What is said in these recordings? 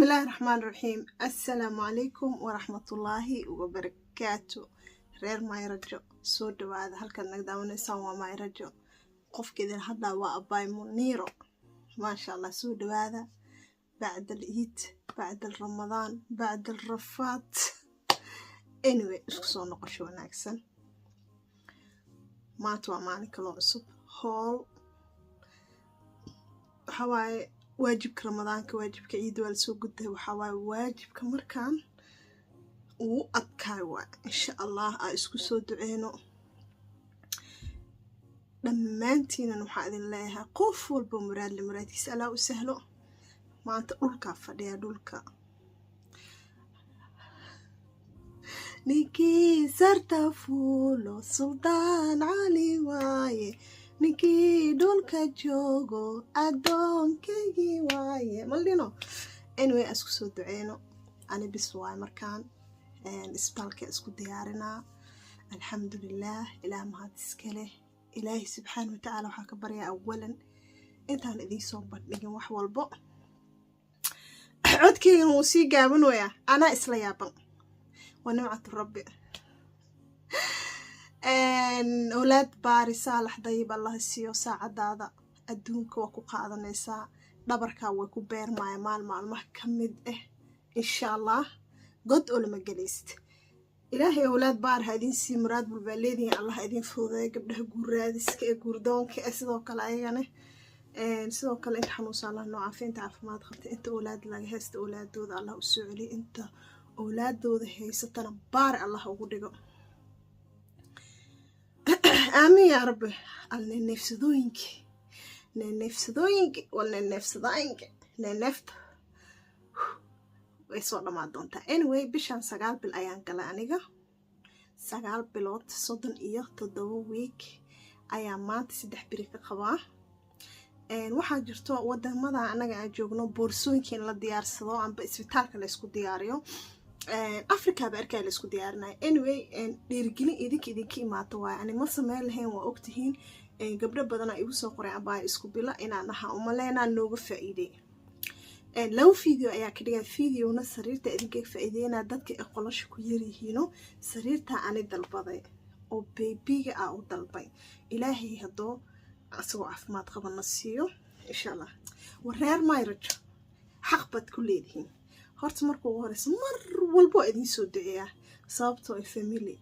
بسم الله الرحمن الرحيم. السلام عليكم ورحمة الله وبركاته. رير ما يرجع سود بعد هالكن نقدر نسوي ما يرجع قف كذا هذا وأباي منيرو ما شاء الله سود بعد العيد بعد الرمضان بعد الرفات anyway إسكسون نقشوا ناكسن ما توع معني كلام صب هول حواي واجبك رمضان كواجبك عيد والسوق قده وحواي واجبك مركان وأبكاوا إن شاء الله أسكو سود عينو لما أنتينا نوحاد الله قف والبمراد لمراد يسأله وسهله ما أنت أولك فديا دولك نيكي سرت فولو سلطان علي واي ninkii dhulka joogo adoonkaygii waaye maldino anyway isku soo duceyno ani bis waay markaan isbitaalka isku diyaarinaa alxamdulillaah ilaah mahad iskale ilaahi subxaanahu watacaala waxaa ka baryaa awalan intaan idiin soo bandhigin wax walbo codkaygan wuu sii gaabanayaa anaa isla yaaban waa nimcatu rabbi أولاد باري صالح ضيب الله السيو ساعة دادا أدونك وكو قادنيسا دبركا وكو بير ماي مال محكمد إن شاء الله قد أولا مقاليست إلهي أولاد بار هايدين سي مراد بالباليدين الله هايدين فوضي قبلها قرادسك قردونك أسدوك العيانة سدوك الإنت حنوصا الله نوعا فين تعرف ما تخبت إنت أولاد لاغي هست أولاد دوذ الله السعولي إنت أولاد دوذ هيستنا بار الله أقول آمين يا رب النفسدوينك والنفسداينك نفت ويسوى لما دونتا anyway بشان سقال بالأيان قلانيقا سقال بلوت صدن إياه تدو ويك أيام مات سيدح بريكا قباه waxaa jirto wadamada anaga aan joogno boorsooyinka la diyaarsado amba isbitaalka la isku diyaariyo Africa ba arkay la isku diyaarinay anyway dhiirgelin idinka imaata waa ani ma sameyn lahayn waa ogtihiin gabdho badan ay igu soo qoreen abaa isku bila inaan aha umaleena nooga faa'iiday law video ayaa ka dhigay videona sariirta idinka faa'iideena dadka qolasho ku yarihiino sariirta ani dalbaday oo babyga ah u dalbay ilaahay hadoo asoo caafimaad qabana siiyo insha Allah wareer mayraj xaq bad ku leedihiin horta markuu ugu horeyso mar walbo idin soo duceeyaa sababtoo ay family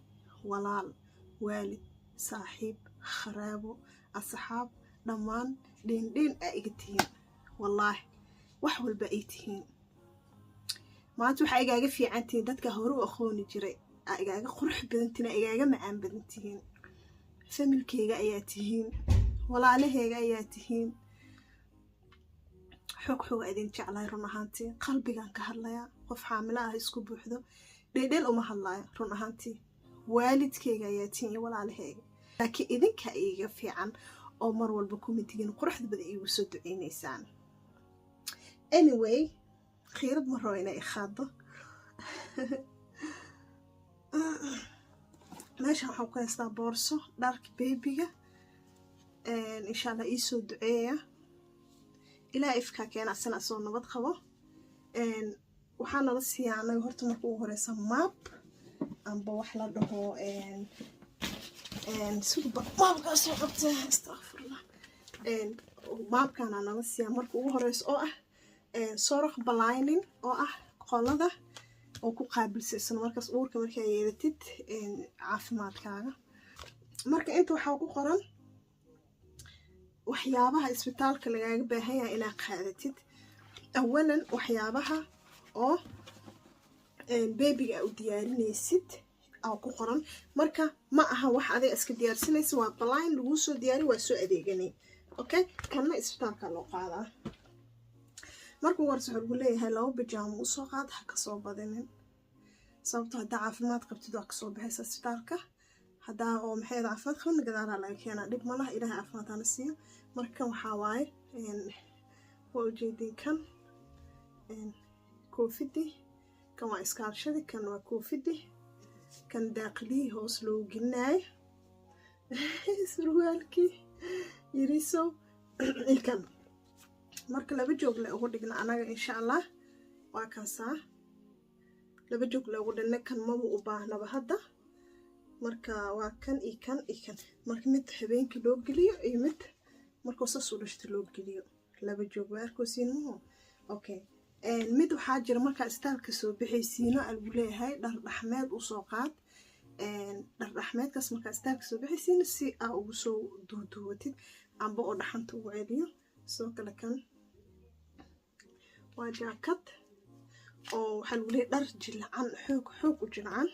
walaal waalid saaxiib kharaabo asxaab dhamaan dhin ay iga tihiin wallaahi wax walba ay tihiin maanta waxa igaaga fiicantiin dadka hore u aqooni jiray igaaga qurux badantina igaaga macaan badantiin familkeyga ayaa tihiin walaalaheyga ayaa tihiin xog idin jeclay run ahaantii qalbigan ka hadlaya qof xaamila ah isku buuxdo dheedheel uma hadlayo run ahaantii waalidkeyga ayaa tiin iyo walaalaheyga laakiin idinka iiga fiican oo mar walba kumitigin quruxda badan iigu soo duceynaysaan anyway khiirad ma rabo inay iqaado meeshan waxaan ku haystaa boorso dharka babyga insha Allah ii soo duceeya ilaa ifka keena sana soo nabad qabo waxaan la siyaanay horta markuu ugu horeysa map amba wax la dhaho suuba mapka soo qabta astaghfirullah mapkana nala siyaa markuu ugu horeyso oo ah soroq balaanin oo ah qolada oo ku qaabilsan markaas uurka markay yeelatid caafimaadkaaga marka inta waxa ku qoran waxyaabaha isbitaalka lagaaga baahan yahay inaad qaadatid awalan waxyaabaha oo babyga u diyaarinaysid oo ku qoran marka ma aha wax adiga iska diyaarsanaysa waa balaan lagu soo diyaari waa soo adeeganay okay kana isbitaalka loo qaadaa markuu warso wuxuu leeyahay labo bijaamo u soo qaad ha ka soo badinin sababtoo hadda caafimaad qabtid waa ka soo baxaysa isbitaalka hadda oo maxay caafimaad qabna gadaara laga keenaa dhib ma laha ilaahay caafimaad hana siiyo marka waxa waaye waa ujeedin kan koofidi kan waa iskaarshadi kan waa koofidi kan daaqlihi hoos loo gelinayo surwaalkii yiriso ilkan marka laba joog la ugu dhigna anaga insha Allah waa kansaa laba joog loogu dhanna kan maba u baahnaba hadda marka waa kan iyo kan iyo kan marka mid habeenkii loo geliyo iyo mid markuu saas u dhashto loo geliyo laba joog waa arkaysiin okay mid waxaa jira marka istaalka soo bixaysiino albu leeyahay dhar dhaxmeed u soo qaad dhar dhaxmeedkaas marka istaalka soo bixaysiino si aa ugu soo duuduwatid amba oo dhaxanta ugu celiyo soo kale kan waa jaakad oo waxa lagu leeyahay dhar jilcan xoog u jilcan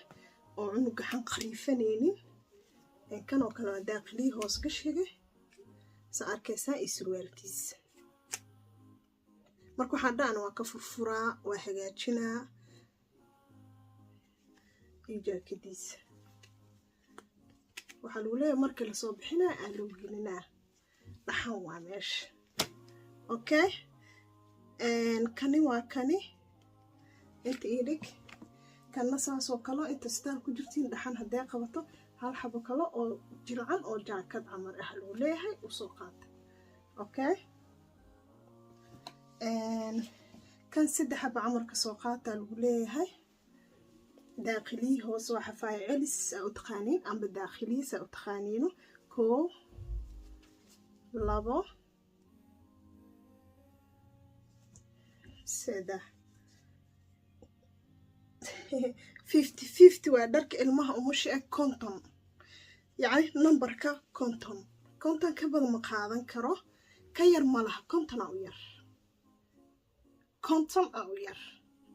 oo cunug gaxan khariifanaynin kan oo kale waa daaqilii hoos gashiga saa arkaysaa iyo surwaalkiisa marka waxaan dhaana waa ka furfuraa waa hagaajinaa iyo jaakadiisa waxaa lagu leeyahay marka lasoo bixinaa aa loo gelinaa dhaxan waa meesha okay kani waa kani inta ii dhig kanna saasoo kale inta sitaan ku jirtiin dhaxan haddee qabato hal xabo kale oo jilcan oo jaakad camar ah lagu leeyahay u soo qaata okay kan saddex xabo camarka soo qaata lagu leeyahay daaqilii hoos waa xafaaya celis u taqaaniin amba daaqiliisa u taqaaniino 1 2 3 50 waa dharka ilmaha umusha ee konton yacni numberka konton ka badan ma qaadan karo ka yar ma laha konton u yar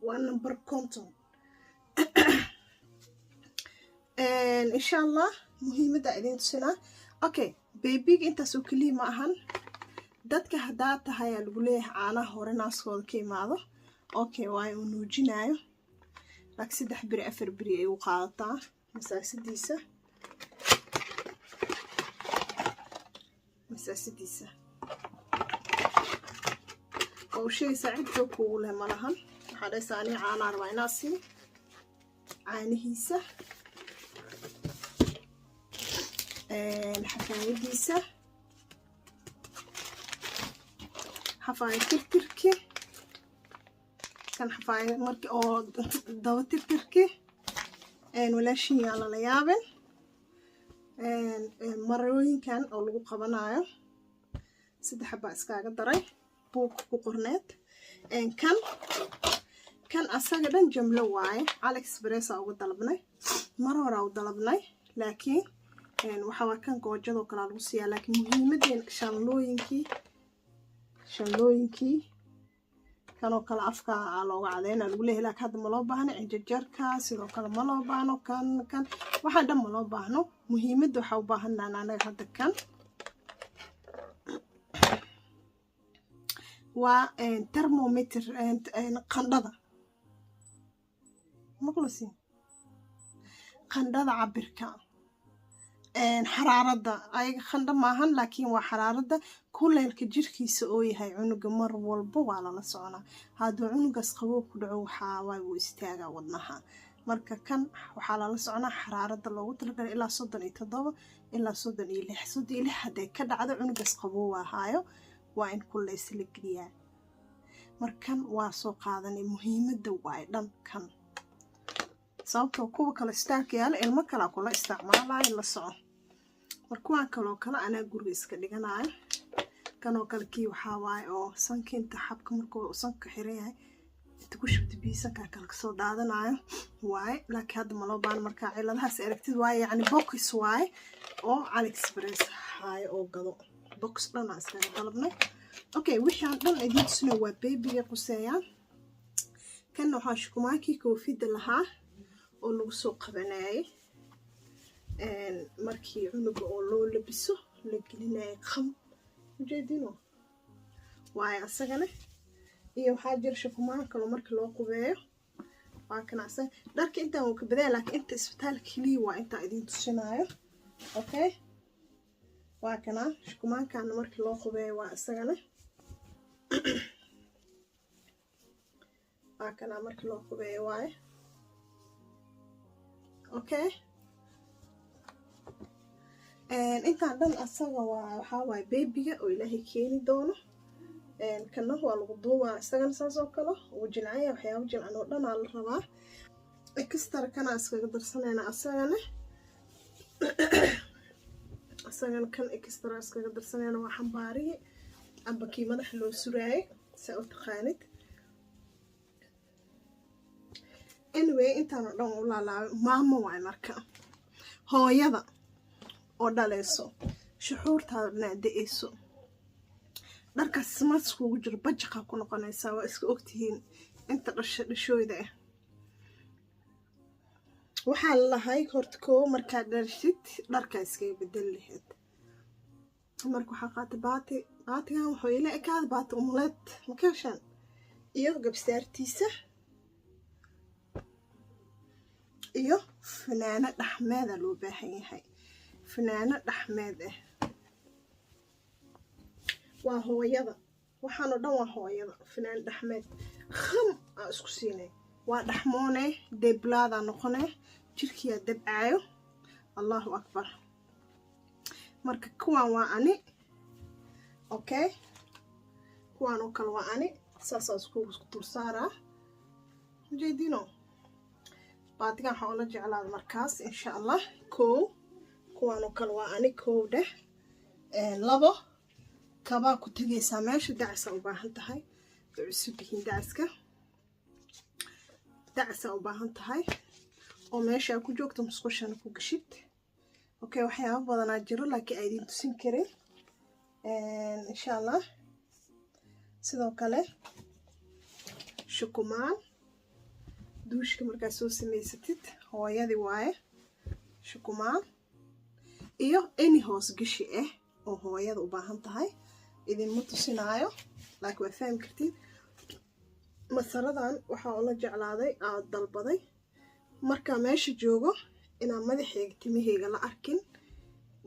waa number konton insha allah muhiimadda idin tusinaa okay babyga intaas oo keliya ma ahan dadka haddaa tahay lagu leeyahay caanaha hore naaskooda ka imaado okay waayo uu nuujinaayo laakiin 3 biri 4 biri ay u qaadataa masaasidiisa oo shay saacid ku leh malahan waxa dhaysaani caana arbaa inaasi caanihiisa xafaayadiisa xafaaya tirtirki kan xafaaya markii oo daba tirtirki walaashin yaa la yaabin marooyinkan oo lagu qabanayo 3 xaba iskaaga daray buug ku qorneed kan asaga dhan jamlo waaye AliExpress ugu dalbnay mar hore u dalbnay laakiin waxa waa kan goojado kala lagu siiyaa laakiin muhiimadeen shanlooyinkii kan oo kala afka looga cadeena lagu leeyahay laakiin hadda ma loo baahno injajarka sidoo kale ma loo baahno kan waxa dhan ma loo baahno muhiimadda waxa u baahanaa anaga hadda kan waa thermometer qandhada maqlusin qandhada cabirka xaraarada ayaga qandha maahan laakiin waa xaraarada kuleelka jirkiisa oo yahay cunuga mar walba waa la soconaa hadduu cunugaas qabow ku dhaco waxa uu istaagaa wadnaha marka kan waxa la soconaa xaraarada loogu talagalay ilaa 37 ilaa 36 haday ka dhacdo cunugaas qabow ahaayo waa in kuleys la geliyaa markan waa soo qaadanay muhiimadda waa dhan kan sababtoo kuwa kale istaarka yaala ilmo kala kula isticmaalayo la soco markuwaan kaloo kale anaa guriga iska dhiganayo kanoo kale kii waxaa waaye oo sankiinta xabka markuu sanka xiran yahay inta ku shubta biisanka kale kasoo daadanayo waaye laakiin hadda ma loo baahan markaa ciladahaas aragtid waaye yacni box waaye oo AliExpress haayo oo gado box dhan aan iskaga dalabnay okay wixii aan dhan idin tusino waa babyga quseeyaan kan waxaa shukumaakii koofida lahaa oo lagu soo qabanayay markii cunuga oo loo labiso la gelinayay qam ujeedino waaye asagana iyo waxaa jira shukumaan kale markii loo qubeeyo waa kana asaga dharka intaan uu ka badaa laakiin inta isbitaalka kaliya waa intaa idin tusinayo okay waa kana shukumaankan markii loo qubeeyo waa asagana waa kana markii loo qubeeyo waaye okay intaan dhan asaga waa waxa waaye babyga oo ilaahay keeni doono kana waa lagu duubaa isagana saas oo kale uu jilcaya waxyaabo jilcan oo dhan la rabaa extra kana iskaga darsanayna asagana kan extra iskaga darsanayna waa xambaarihi amba kii madaxa loo suraayay saa u taqaanid anyway intaan oo dhan u laalaabay maamo waay marka hooyada oo dhalayso shuxuurtaada dhinac da'ayso dharkaas maskuugu jiro bajaqa ku noqonaysaa waa iska ogtihiin inta dhashooyda ah waxaa lahay horta koo markaad dharshid dharkaa iskaga bedel lahayd marka waxaa qaatay baatigan wuxuu ila ekaada baati umuleed makashaan iyo gabsaartiisa iyo fanaano dhaxmeeda loo baahan yahay fanaano dhaxmeed ah waa hooyada waxaan oo dhan waa hooyada fanaano dhaxmeed kham aa isku siinay waa dhaxmoone deblaada noqone jirkiya dabcaayo allahu akbar marka kuwaan waa ani okay kuwaan oo kale waa ani saasaa isku dul saaraa ujeedino baatigan waxaa ula jeclaada markaas insha allah kow kuwaan oo kale waa ani kow dheh labo kabaa ku tegaysaa meesha dacasa u baahan tahay way cusub yihiin dacasa u baahan tahay oo meesha ku joogto musqushana ku gashid okay waxyaabo badanaa jiro laakiin ay idin tusin karin insha allah sidoo kale shukumaan duushka markaa soo samaysatid hooyadii waaye shukumaan iyo any hoos gashi ah oo hooyada u baahan tahay idinma tusinaayo laakiin waa fahmi kartid masaradan waxaa ula jeclaaday aad dalbaday markaa meesha joogo inaan madaxayga timahayga la arkin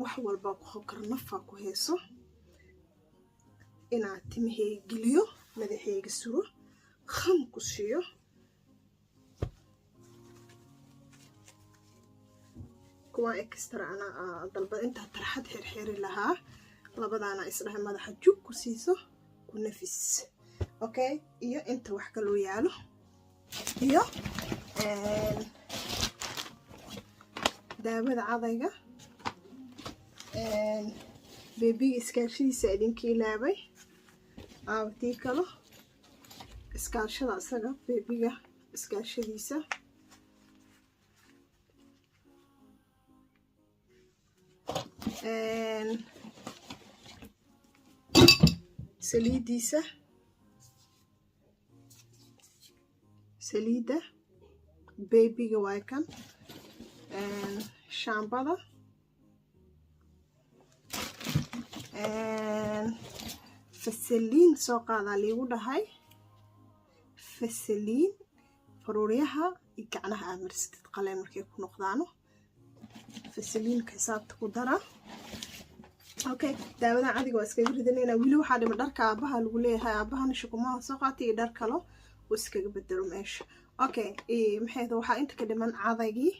wax walbaa ku hokar nafaa ku heeso inaan timahayga geliyo madaxayga suro kham ku siiyo kuwaa extra anaa dalbada intaa tarxad xirxiri lahaa labadaana isdhahay madaxa jug ku siiso ku nafis okay iyo inta wax kaloo yaalo iyo daawada cadayga beebiga iskaashadiisa idinka ilaabay tii kalo iskaashada isaga beebiga iskaashadiisa saliidiisa saliida beebiga waay kan shaambada fasaliin soo qaadaa liigu dhahay fasaliin faruuryaha iyo gacnaha aad marsatid qaleen markay ku noqdaano fasaliinka xisaabta ku dara okay daawadan cadiga waa iskaga ridanayna wili waxaa dhima dharka aabaha lagu leeyahay aabahana shukumaha soo qaatay iyo dhar kalo uu iskaga bedelo meesha okay maxay waxaa inta ka dhiman cadaygii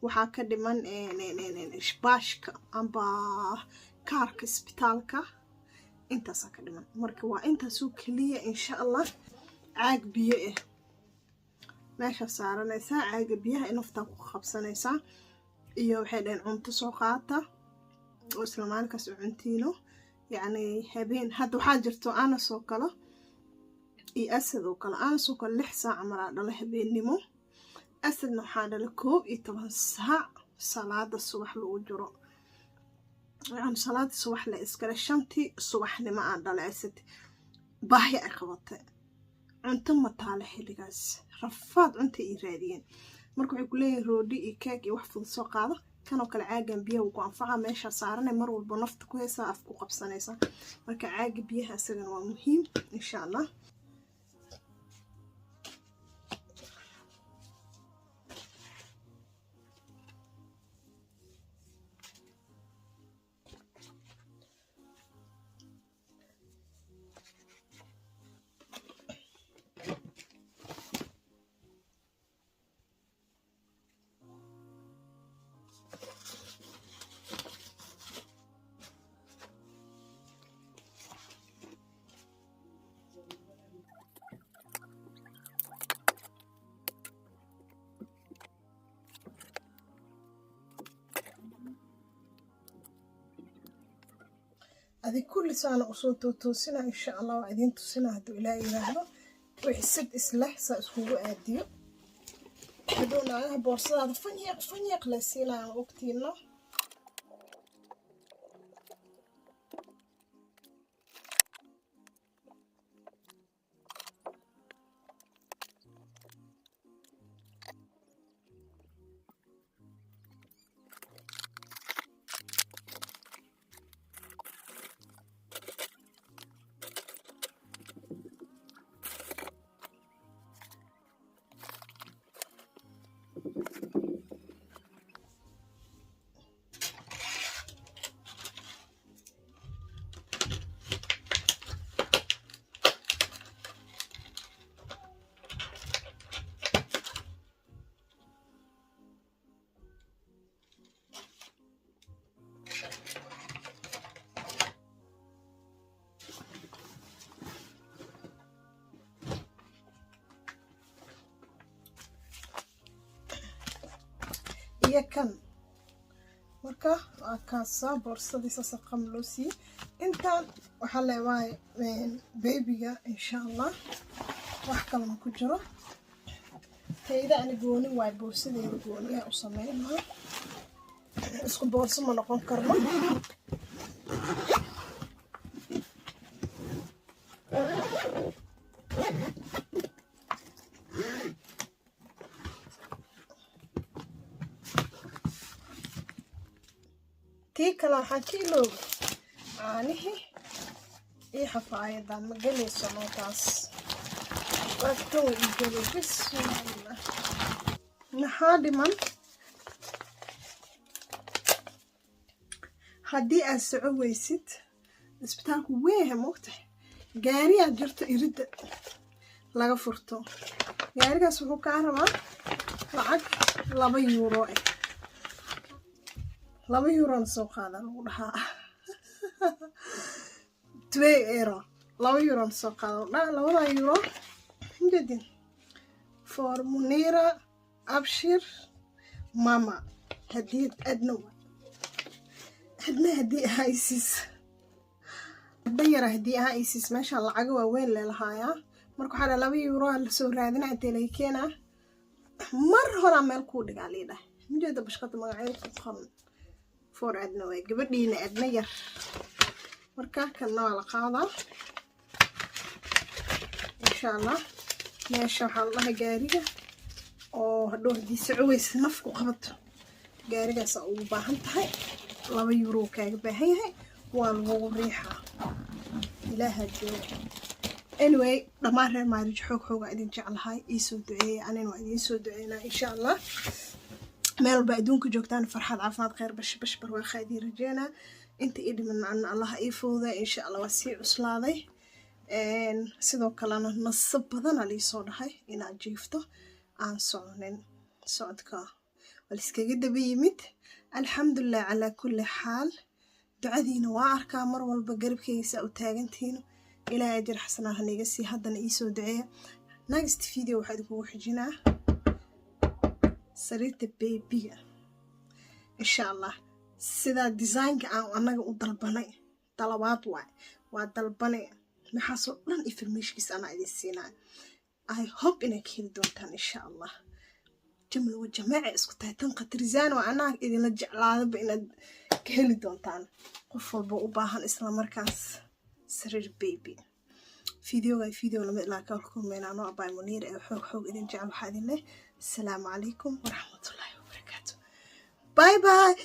waxaa ka dhiman baashka amba kaarka isbitaalka intaasaa ka dhiman marka waa intaasoo keliya insha allah caag biyo ah meesha saaranaysaa caaga biyaha inaftaa ku qabsanaysaa iyo waxay dhaheen cunto soo qaata oo isla maalinkaas u cuntiino yacni habeen hadda waxaa jirto anas oo kale iyo asad oo kale anas oo kale 6 saac maraa dhala habeennimo asadna waxaa dhala 11 saac salaada subax lagu jiro يعني صلاة الصبح لا إسكال الشمتي الصبح لما أنا أسد باهي أخواتي أنت ما طالح اللي جالس رفض أنت إيراديين مركو يقولين رودي إيكاكي وحفظ سوق هذا كانوا كالعاجم بيه وقام فعا ماشى صارنا مرة والبنفط كويسة أفكو قبصانيسة مركا عاجب بيها سجن ومهم إن شاء الله adi kulli saana usoo toosina insha Allah waa idin tusina haduu ilaahay yiraahdo wixii sid isleh sa iskugu aadiyo haduna boorsada fanyeeq la siinaa waqtiina kan marka akaasa boorsadiisa saqam loo si intaan waxa leeyahay babyga insha Allah wax kale ma ku jiro tayda ani gooni way boorsadeeda gooni u sameeyay isku boorso ma noqon karno kala xakiilo aanihi ee xafaayada ma galayso nootaas waqti iyo bismillah maxaa dhiman haddii aad soco weysid isbitaalku weehe moogta gaariya jirto irida laga furto gaarigaas wuxuu ka rabaa lacag 2 euro €2 soo qaadan ugu dhahaa 2 euro €2 soo qaadan €2 jadin for Munira Abshir mama hadiyad adna hadii haysis dayar hadii haysis meesha lacag waa weyn leelahaaya marka waxa €2 la soo raadinaa telekeena mar hore meel ku dhigaa leedahay mujada bashqada magaceedu ku qoran for adna way gabadhiina adna yar marka kana la qaadaa insha Allah meesha waxa la gaariga oo hadhow hadii socweys nafku qabato gaarigaas u baahan tahay €2 kaaga baahan yahay waa lagu riixaa ilaaha jooga anyway dhamaan reer marriage xoog idin jeclahay soo duceeyay anina waa idin soo duceynaa insha Allah meel ba adduunka joogtaan farxad caafimaad khayr bash barwaaqo idin rajeena inta idin macna Allah ay fooda insha Allah waa si cuslaaday sidoo kalena nasab badan ali soo dhahay inaad jiifto aan soconin socodka wal iskaga daba yimid alxamdulillah ala kulli xaal ducadiina waa arkaa mar walba garabkaysa u taagantiin ilaahay ajir xasanaha naga sii haddana ii soo duceeya next video waxaad ku xijinaa sariirta babyga insha Allah sida design-ka aan anaga u dalbanay talabaad waa dalbanay maxaa soo dhan information-kiisa ana idin siinaa I hope inay ka heli doontaan insha Allah jamil wa jamaaca isku tahay tan qatrizaan waa anaa idin la jeclaadaba inaad ka heli doontaan qof walba u baahan isla markaas sariir baby video lama ilaa ka kulmayna anoo abay Munir ee xoog idin jecel waxa idin leh السلام عليكم ورحمة الله وبركاته باي باي